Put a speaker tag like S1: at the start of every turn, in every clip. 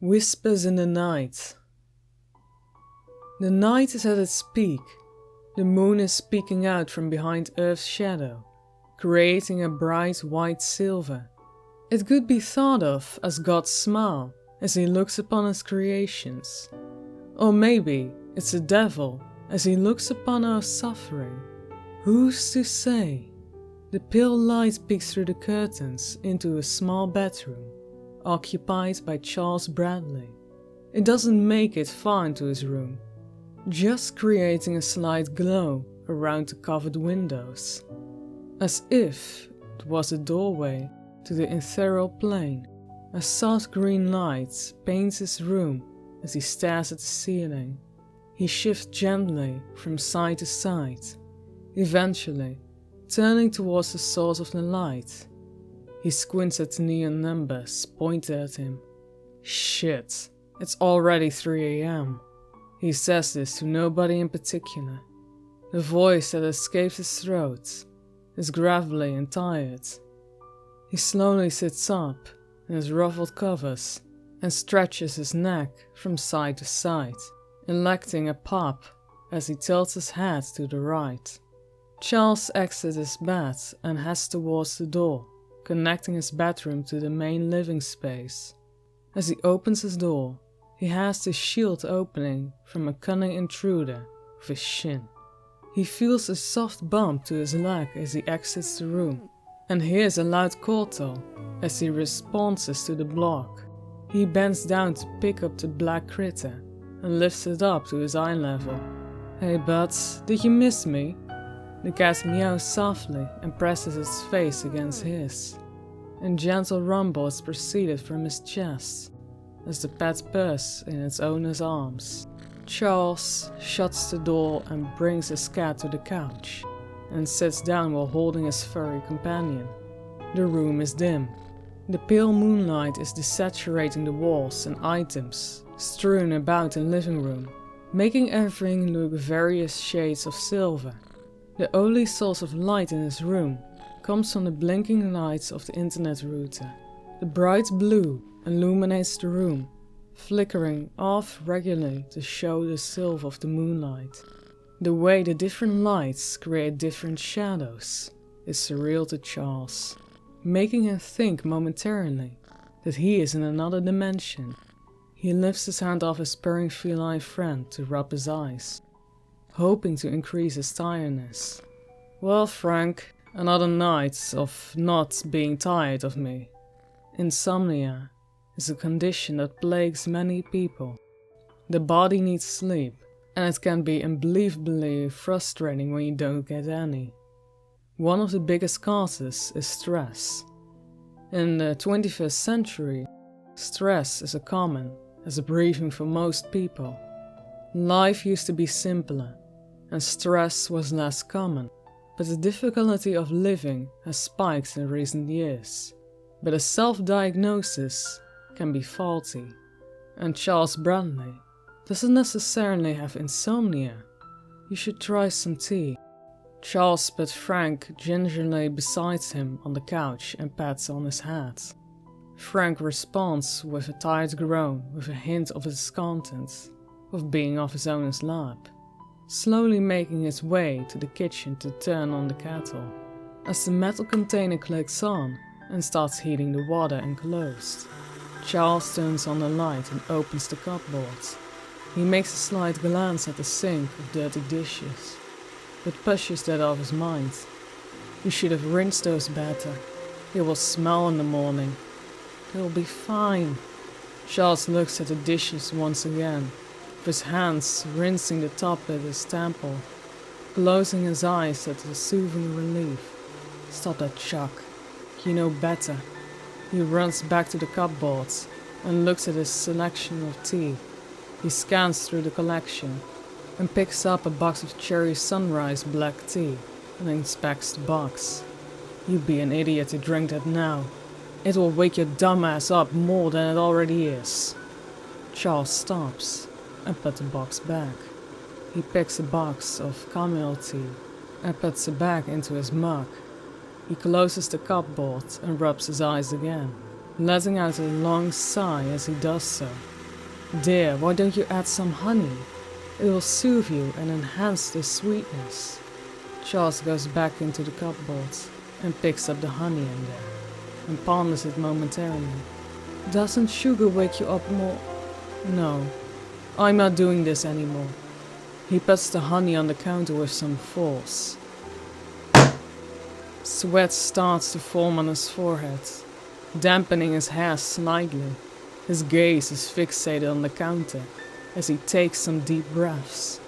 S1: Whispers in the night. The night is at its peak. The moon is peeking out from behind Earth's shadow, creating a bright white silver. It could be thought of as God's smile as he looks upon his creations. Or maybe it's the devil as he looks upon our suffering. Who's to say? The pale light peeks through the curtains into a small bedroom, occupied by Charles Bradley. It doesn't make it far into his room, just creating a slight glow around the covered windows, as if it was a doorway to the ethereal plane. A soft green light paints his room as he stares at the ceiling. He shifts gently from side to side, eventually turning towards the source of the light. He squints at the neon numbers pointed at him. Shit, it's already 3 a.m. He says this to nobody in particular. The voice that escapes his throat is gravelly and tired. He slowly sits up in his ruffled covers and stretches his neck from side to side, electing a pop as he tilts his head to the right. Charles exits his bed and heads towards the door, connecting his bedroom to the main living space. As he opens his door, he has the shield opening from a cunning intruder with his shin. He feels a soft bump to his leg as he exits the room, and hears a loud chortle as he responds to the block. He bends down to pick up the black critter and lifts it up to his eye level. "Hey bud, did you miss me?" The cat meows softly and presses its face against his. A gentle rumble is proceeded from his chest as the pet purrs in its owner's arms. Charles shuts the door and brings his cat to the couch and sits down while holding his furry companion. The room is dim. The pale moonlight is desaturating the walls and items strewn about the living room, making everything look various shades of silver. The only source of light in his room comes from the blinking lights of the internet router. The bright blue illuminates the room, flickering off regularly to show the silver of the moonlight. The way the different lights create different shadows is surreal to Charles, making him think momentarily that he is in another dimension. He lifts his hand off his purring feline friend to rub his eyes, hoping to increase his tiredness. "Well, Frank, another night of not being tired of me." Insomnia is a condition that plagues many people. The body needs sleep, and it can be unbelievably frustrating when you don't get any. One of the biggest causes is stress. In the 21st century, stress is as common as breathing for most people. Life used to be simpler, and stress was less common, but the difficulty of living has spiked in recent years. But a self-diagnosis can be faulty, and Charles Bradley doesn't necessarily have insomnia. You should try some tea. Charles puts Frank gingerly beside him on the couch and pats on his head. Frank responds with a tired groan with a hint of discontent of being off his owner's lap, slowly making his way to the kitchen to turn on the kettle. As the metal container clicks on and starts heating the water enclosed, Charles turns on the light and opens the cupboard. He makes a slight glance at the sink of dirty dishes, but pushes that off his mind. You should have rinsed those better. They will smell in the morning. They'll be fine. Charles looks at the dishes once again, with his hands rinsing the top at his temple, closing his eyes at the soothing relief. Stop that, Chuck. You know better. He runs back to the cupboard and looks at his selection of tea. He scans through the collection and picks up a box of Cherry Sunrise black tea and inspects the box. You'd be an idiot to drink that now. It will wake your dumb ass up more than it already is. Charles stops and puts the box back. He picks a box of chamomile tea and puts it back into his mug. He closes the cupboard and rubs his eyes again, letting out a long sigh as he does so. Dear, why don't you add some honey? It will soothe you and enhance the sweetness. Charles goes back into the cupboard and picks up the honey in there and ponders it momentarily. Doesn't sugar wake you up more? No, I'm not doing this anymore. He puts the honey on the counter with some force. Sweat starts to form on his forehead, dampening his hair slightly. His gaze is fixated on the counter as he takes some deep breaths.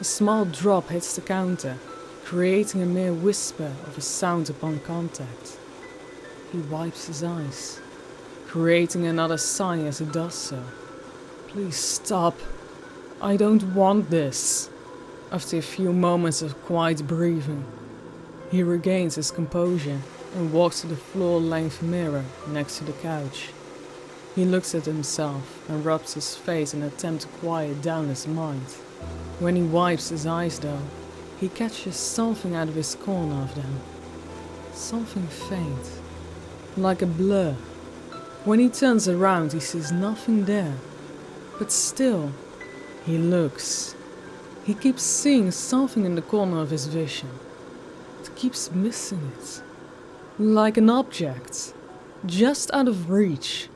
S1: A small drop hits the counter, creating a mere whisper of a sound upon contact. He wipes his eyes, creating another sigh as he does so. Please stop. I don't want this. After a few moments of quiet breathing, he regains his composure and walks to the floor-length mirror next to the couch. He looks at himself and rubs his face in an attempt to quiet down his mind. When he wipes his eyes though, he catches something out of his corner of them. Something faint, like a blur. When he turns around, he sees nothing there. But still, he looks. He keeps seeing something in the corner of his vision. It keeps missing it. Like an object, just out of reach.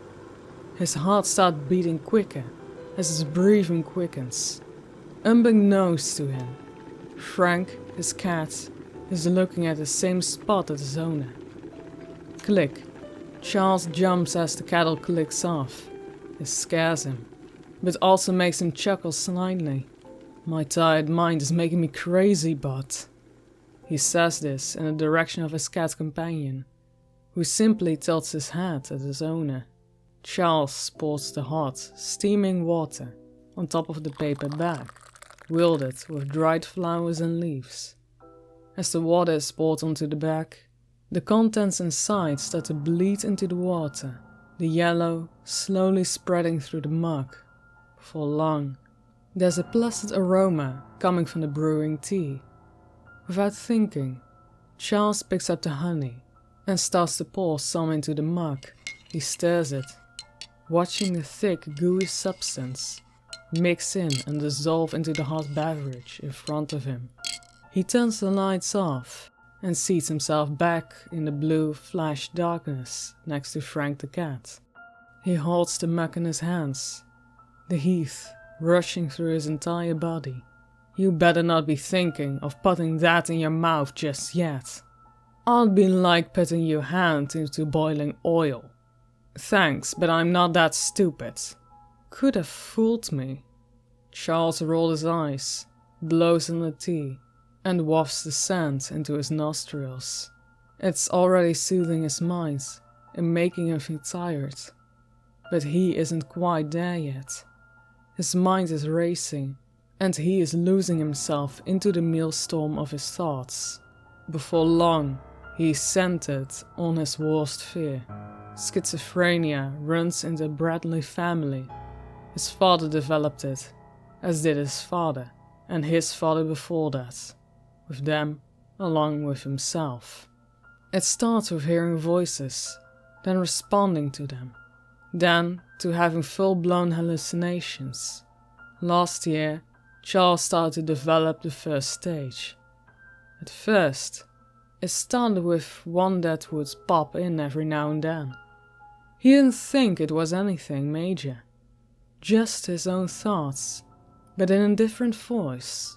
S1: His heart starts beating quicker as his breathing quickens. Unbeknownst to him, Frank, his cat, is looking at the same spot as his owner. Click. Charles jumps as the kettle clicks off. It scares him, but also makes him chuckle slightly. My tired mind is making me crazy, but... He says this in the direction of his cat companion, who simply tilts his head at his owner. Charles pours the hot, steaming water on top of the paper bag, wielded with dried flowers and leaves. As the water is poured onto the bag, the contents inside start to bleed into the water, the yellow slowly spreading through the mug. Before long, there's a pleasant aroma coming from the brewing tea. Without thinking, Charles picks up the honey and starts to pour some into the mug. He stirs it, watching the thick, gooey substance mix in and dissolve into the hot beverage in front of him. He turns the lights off and seats himself back in the blue flash darkness next to Frank the cat. He holds the mug in his hands, the heat rushing through his entire body. You better not be thinking of putting that in your mouth just yet. I'd be like putting your hand into boiling oil. Thanks, but I'm not that stupid. Could have fooled me. Charles rolled his eyes, blows on the tea, and wafts the scent into his nostrils. It's already soothing his mind and making him feel tired. But he isn't quite there yet. His mind is racing, and he is losing himself into the maelstrom of his thoughts. Before long, he is centered on his worst fear. Schizophrenia runs in the Bradley family. His father developed it, as did his father, and his father before that, with them along with himself. It starts with hearing voices, then responding to them, then to having full-blown hallucinations. Last year, Charles started to develop the first stage. At first, it started with one that would pop in every now and then. He didn't think it was anything major, just his own thoughts, but in a different voice.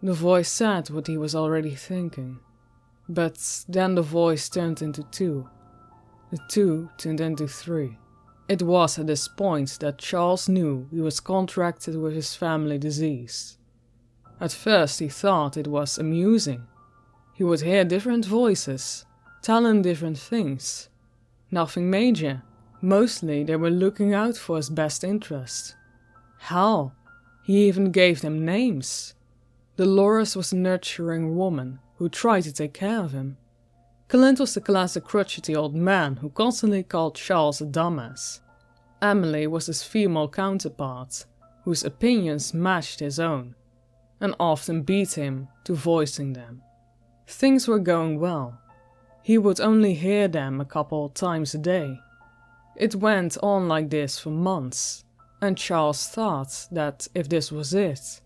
S1: The voice said what he was already thinking, but then the voice turned into two. The two turned into three. It was at this point that Charles knew he was contracted with his family disease. At first he thought it was amusing. He would hear different voices, telling different things. Nothing major. Mostly they were looking out for his best interest. Hell, he even gave them names. Dolores was a nurturing woman who tried to take care of him. Clint was the classic crotchety old man who constantly called Charles a dumbass. Emily was his female counterpart, whose opinions matched his own, and often beat him to voicing them. Things were going well. He would only hear them a couple times a day. It went on like this for months, and Charles thought that if this was it,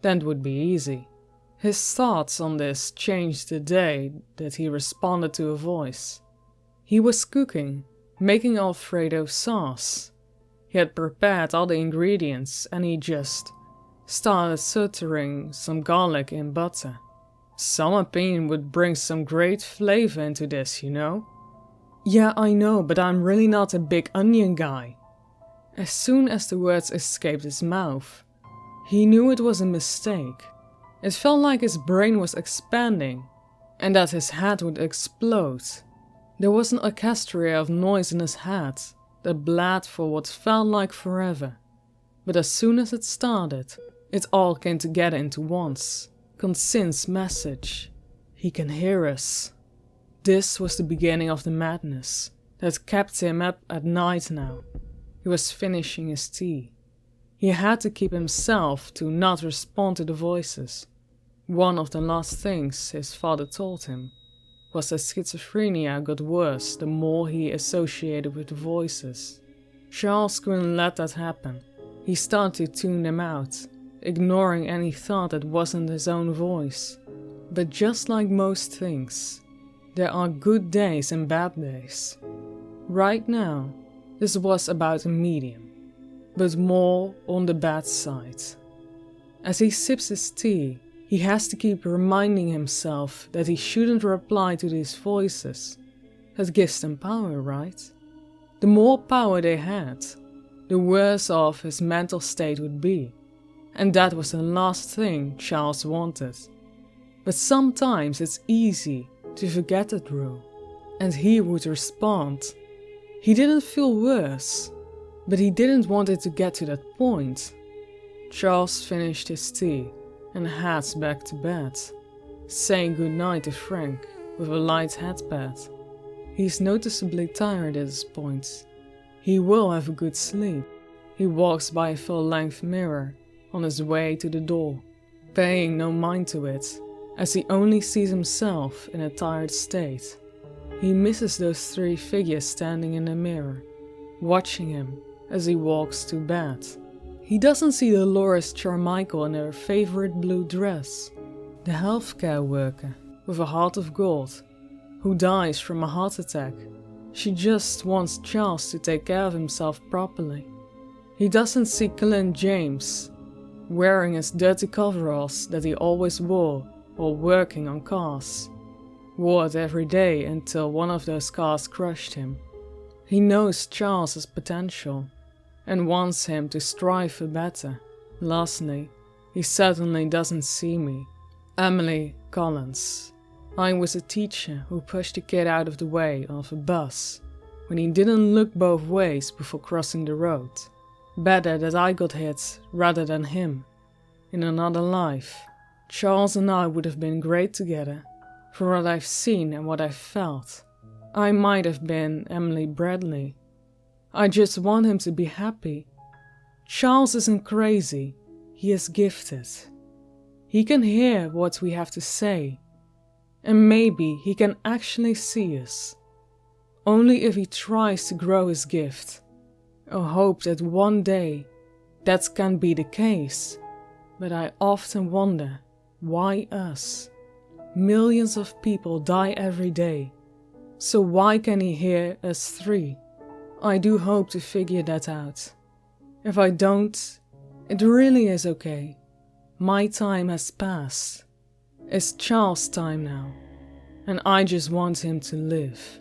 S1: then it would be easy. His thoughts on this changed the day that he responded to a voice. He was cooking, making Alfredo sauce. He had prepared all the ingredients and he just started sautéing some garlic in butter. Some opinion would bring some great flavor into this, you know? Yeah, I know, but I'm really not a big onion guy. As soon as the words escaped his mouth, he knew it was a mistake. It felt like his brain was expanding and that his head would explode. There was an orchestra of noise in his head that bled for what felt like forever. But as soon as it started, it all came together into once. Consin's message. He can hear us. This was the beginning of the madness that kept him up at night now. He was finishing his tea. He had to keep himself to not respond to the voices. One of the last things his father told him was that schizophrenia got worse the more he associated with the voices. Charles couldn't let that happen. He started to tune them out, ignoring any thought that wasn't his own voice. But just like most things, there are good days and bad days. Right now, this was about a medium, but more on the bad side. As he sips his tea, he has to keep reminding himself that he shouldn't reply to these voices. That gives them power, right? The more power they had, the worse off his mental state would be. And that was the last thing Charles wanted. But sometimes it's easy to forget that rule. And he would respond. He didn't feel worse, but he didn't want it to get to that point. Charles finished his tea and heads back to bed, saying goodnight to Frank with a light headband. He's noticeably tired at this point. He will have a good sleep. He walks by a full-length mirror on his way to the door, paying no mind to it, as he only sees himself in a tired state. He misses those three figures standing in the mirror, watching him as he walks to bed. He doesn't see Dolores Carmichael in her favorite blue dress, the healthcare worker with a heart of gold, who dies from a heart attack. She just wants Charles to take care of himself properly. He doesn't see Clint James, wearing his dirty coveralls that he always wore while working on cars. Wore it every day until one of those cars crushed him. He knows Charles has potential and wants him to strive for better. Lastly, he certainly doesn't see me, Emily Collins. I was a teacher who pushed a kid out of the way of a bus when he didn't look both ways before crossing the road. Better that I got hit rather than him. In another life, Charles and I would have been great together. For what I've seen and what I've felt, I might have been Emily Bradley. I just want him to be happy. Charles isn't crazy, he is gifted. He can hear what we have to say, and maybe he can actually see us. Only if he tries to grow his gift. I hope that one day that can be the case, but I often wonder, why us? Millions of people die every day, so why can he hear us three? I do hope to figure that out. If I don't, it really is okay. My time has passed. It's Charles' time now, and I just want him to live.